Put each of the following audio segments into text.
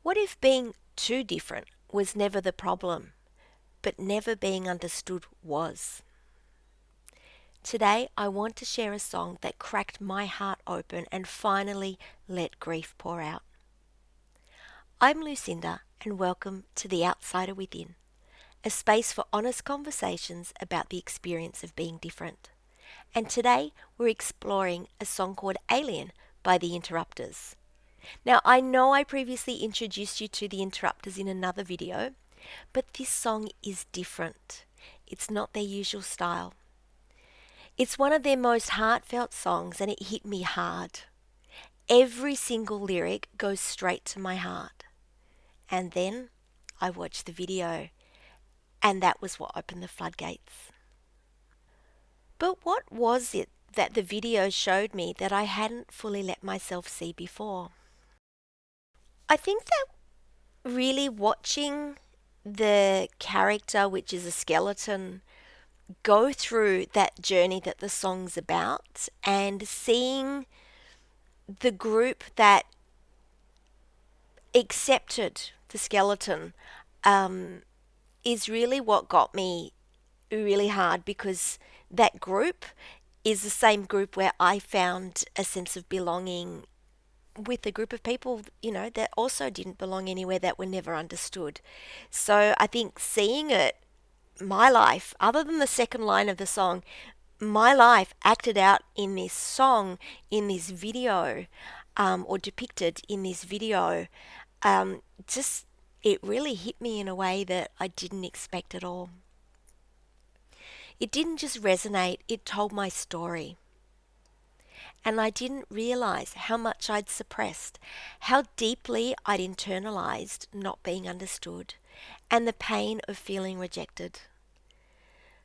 What if being too different was never the problem, but never being understood was? Today, I want to share a song that cracked my heart open and finally let grief pour out. I'm Lucinda, and welcome to The Outsider Within, a space for honest conversations about the experience of being different. And today, we're exploring a song called Alien by The Interrupters. Now, I know I previously introduced you to The Interrupters in another video, but this song is different. It's not their usual style. It's one of their most heartfelt songs, and it hit me hard. Every single lyric goes straight to my heart. And then I watched the video, and that was what opened the floodgates. But what was it that the video showed me that I hadn't fully let myself see before? I think that really watching the character, which is a skeleton, go through that journey that the song's about and seeing the group that accepted the skeleton is really what got me really hard, because that group is the same group where I found a sense of belonging with a group of people, that also didn't belong anywhere, that were never understood. So I think seeing it, my life, other than the second line of the song, my life acted out in this song, in this video, or depicted in this video, just it really hit me in a way that I didn't expect at all. It didn't just resonate, it told my story. And I didn't realize how much I'd suppressed, how deeply I'd internalized not being understood, and the pain of feeling rejected.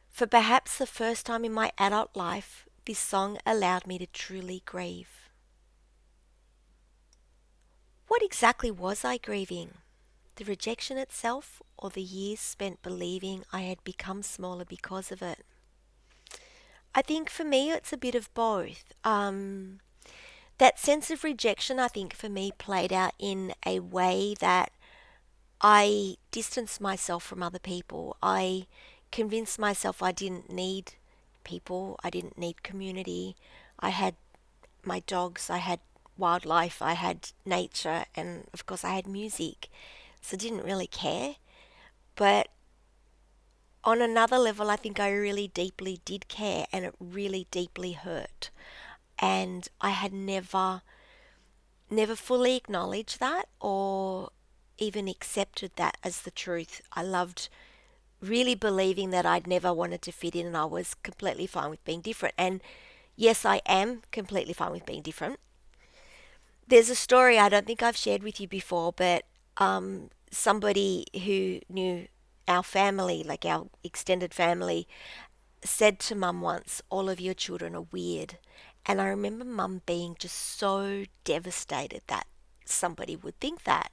For perhaps the first time in my adult life, this song allowed me to truly grieve. What exactly was I grieving? The rejection itself, or the years spent believing I had become smaller because of it? I think for me it's a bit of both. That sense of rejection, I think for me, played out in a way that I distanced myself from other people. I convinced myself I didn't need people, I didn't need community. I had my dogs, I had wildlife, I had nature, and of course I had music. So I didn't really care. But on another level, I think I really deeply did care, and it really deeply hurt. And I had never fully acknowledged that or even accepted that as the truth. I loved really believing that I'd never wanted to fit in and I was completely fine with being different. And yes, I am completely fine with being different. There's a story I don't think I've shared with you before, but somebody who knew our family, like our extended family, said to Mum once, "All of your children are weird." And I remember Mum being just so devastated that somebody would think that.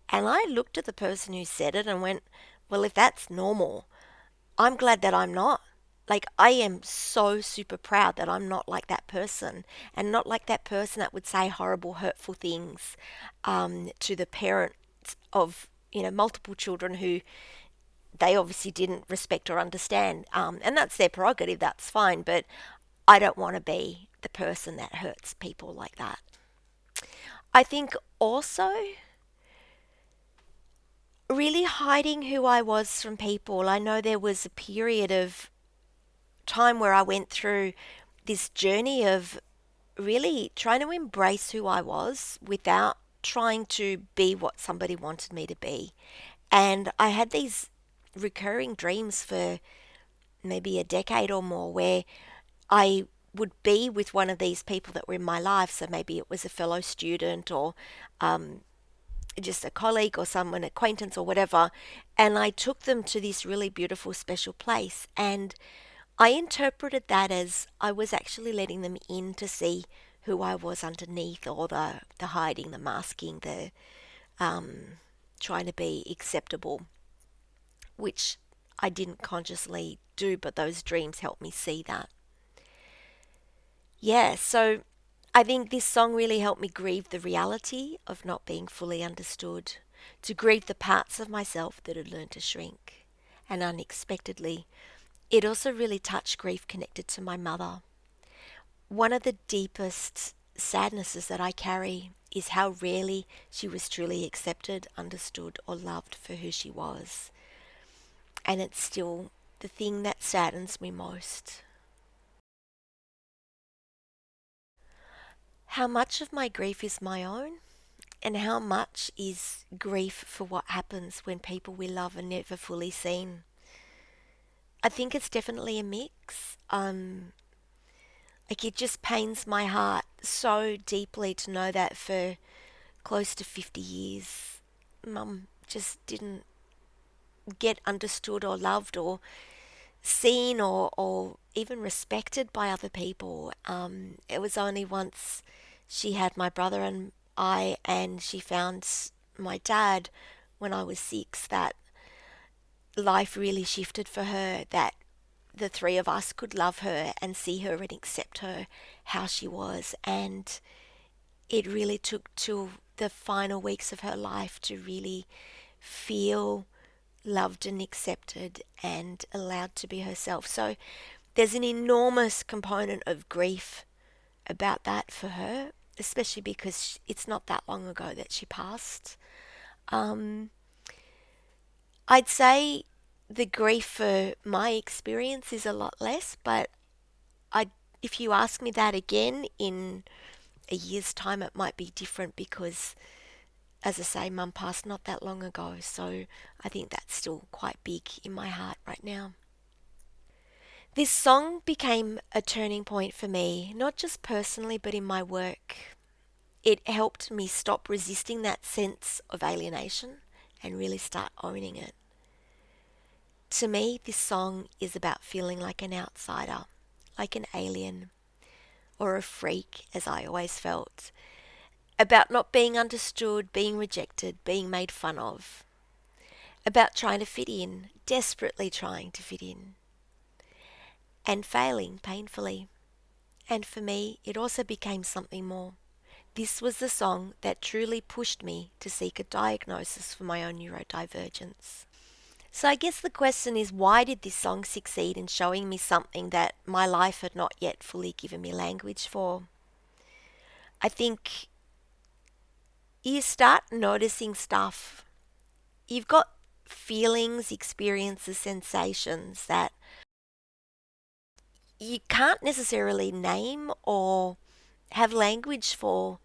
And I looked at the person who said it and went, well, if that's normal, I'm glad that I'm not. Like, I am so super proud that I'm not like that person, and not like that person that would say horrible, hurtful things to the parents of, multiple children who they obviously didn't respect or understand. And that's their prerogative, that's fine. But I don't want to be the person that hurts people like that. I think also really hiding who I was from people. I know there was a period of time where I went through this journey of really trying to embrace who I was without trying to be what somebody wanted me to be. And I had these recurring dreams for maybe a decade or more where I would be with one of these people that were in my life. So maybe it was a fellow student or just a colleague or someone, acquaintance or whatever. And I took them to this really beautiful, special place. And I interpreted that as I was actually letting them in to see who I was underneath, or the hiding, the masking, the trying to be acceptable, which I didn't consciously do, but those dreams helped me see that. Yeah, so I think this song really helped me grieve the reality of not being fully understood. to grieve the parts of myself that had learned to shrink. And unexpectedly, it also really touched grief connected to my mother. One of the deepest sadnesses that I carry is how rarely she was truly accepted, understood, or loved for who she was. And it's still the thing that saddens me most. How much of my grief is my own, and how much is grief for what happens when people we love are never fully seen? I think it's definitely a mix. Like it just pains my heart so deeply to know that for close to 50 years, Mum just didn't get understood or loved or seen or even respected by other people. It was only once she had my brother and I, and she found my dad when I was 6, that life really shifted for her, that the three of us could love her and see her and accept her how she was. And it really took till the final weeks of her life to really feel loved and accepted and allowed to be herself. So there's an enormous component of grief about that for her, especially because it's not that long ago that she passed. Um, I'd say the grief for my experience is a lot less, but I, if you ask me that again in a year's time, it might be different because, as I say, Mum passed not that long ago. So I think that's still quite big in my heart right now. This song became a turning point for me, not just personally, but in my work. It helped me stop resisting that sense of alienation and really start owning it. To me, this song is about feeling like an outsider, like an alien, or a freak, as I always felt. About not being understood, being rejected, being made fun of. About trying to fit in, desperately trying to fit in, and failing painfully. And for me, it also became something more. This was the song that truly pushed me to seek a diagnosis for my own neurodivergence. So I guess the question is, why did this song succeed in showing me something that my life had not yet fully given me language for? I think you start noticing stuff. You've got feelings, experiences, sensations that you can't necessarily name or have language for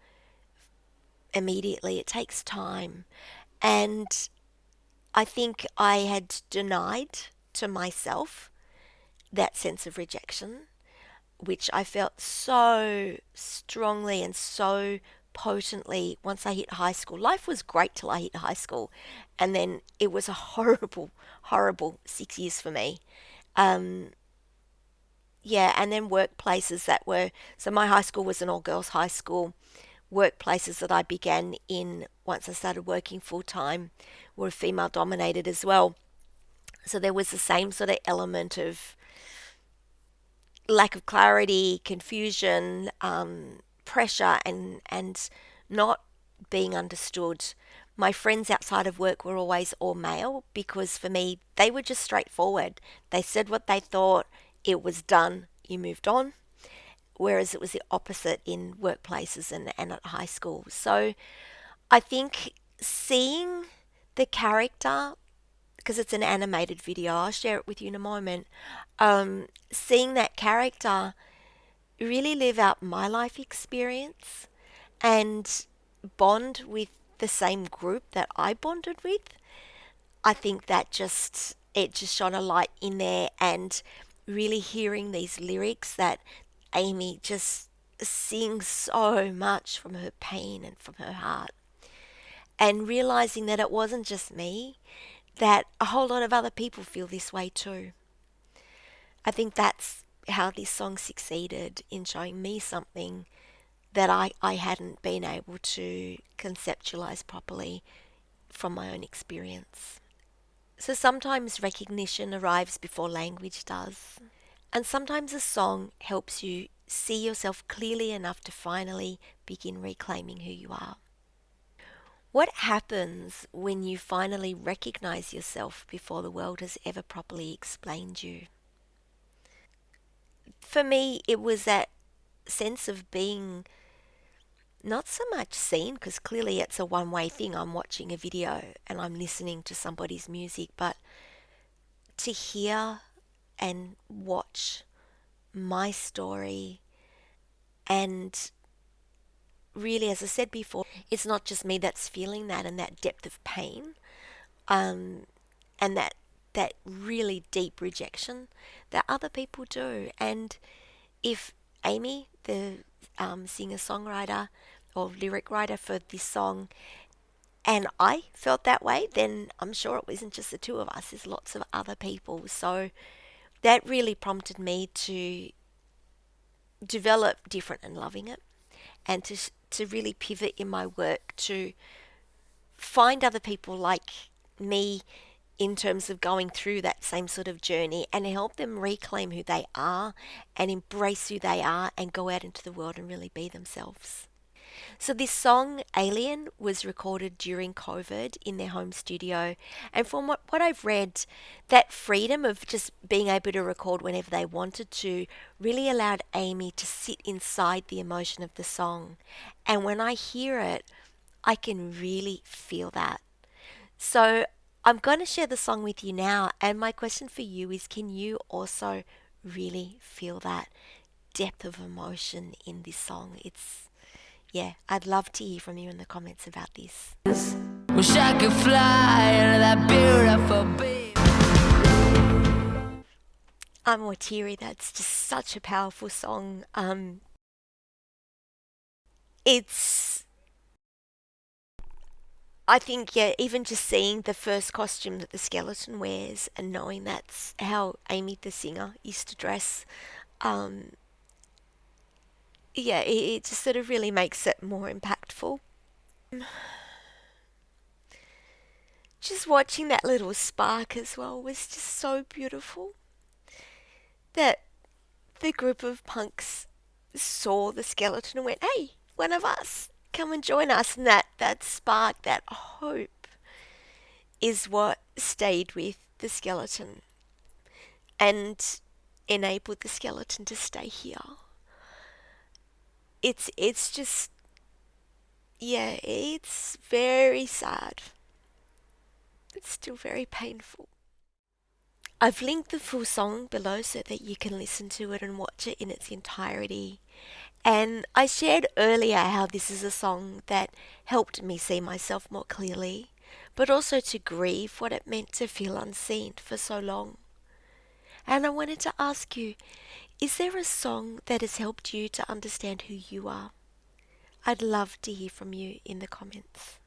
immediately. It takes time. And I think I had denied to myself that sense of rejection, which I felt so strongly and so potently once I hit high school. Life was great till I hit high school, and then it was a horrible, horrible 6 years for me. Um, yeah, and then workplaces that were, so my high school was an all girls high school. Workplaces that I began in once I started working full time were female dominated as well. So there was the same sort of element of lack of clarity, confusion, pressure, and not being understood. My friends outside of work were always all male because for me, they were just straightforward. They said what they thought, it was done, you moved on. Whereas it was the opposite in workplaces and at high school. So I think seeing the character, because it's an animated video, I'll share it with you in a moment. Seeing that character really live out my life experience and bond with the same group that I bonded with, I think that just it just shone a light in there, and really hearing these lyrics that Amy just sings so much from her pain and from her heart, and realizing that it wasn't just me, that a whole lot of other people feel this way too. I think that's how this song succeeded in showing me something that I hadn't been able to conceptualize properly from my own experience. So sometimes recognition arrives before language does. And sometimes a song helps you see yourself clearly enough to finally begin reclaiming who you are. What happens when you finally recognize yourself before the world has ever properly explained you? For me, it was that sense of being not so much seen, because clearly it's a one way thing. I'm watching a video and I'm listening to somebody's music, but to hear and watch my story, and really, as I said before, it's not just me that's feeling that and that depth of pain, um, and that really deep rejection that other people do. And if Amy, the singer songwriter or lyric writer for this song, and I felt that way, then I'm sure it wasn't just the two of us. There's lots of other people. So that really prompted me to develop different and loving it, and to really pivot in my work to find other people like me in terms of going through that same sort of journey and help them reclaim who they are and embrace who they are and go out into the world and really be themselves. So this song, Alien, was recorded during COVID in their home studio. And from what I've read, that freedom of just being able to record whenever they wanted to really allowed Amy to sit inside the emotion of the song. And when I hear it, I can really feel that. So I'm going to share the song with you now. And my question for you is, can you also really feel that depth of emotion in this song? Yeah, I'd love to hear from you in the comments about this. Wish I could fly into that beautiful beach. I'm more teary. That's just such a powerful song. It's, I think, yeah, even just seeing the first costume that the skeleton wears and knowing that's how Amy the singer used to dress, um, yeah, it just sort of really makes it more impactful. Just watching that little spark as well was just so beautiful. That the group of punks saw the skeleton and went, "Hey, one of us, come and join us." And that spark, that hope, is what stayed with the skeleton and enabled the skeleton to stay here. It's just, yeah, it's very sad. It's still very painful. I've linked the full song below so that you can listen to it and watch it in its entirety. And I shared earlier how this is a song that helped me see myself more clearly, but also to grieve what it meant to feel unseen for so long. And I wanted to ask you, is there a song that has helped you to understand who you are? I'd love to hear from you in the comments.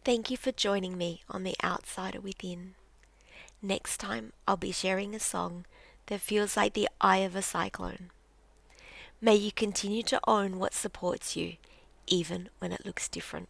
Thank you for joining me on The Outsider Within. Next time, I'll be sharing a song that feels like the eye of a cyclone. May you continue to own what supports you, even when it looks different.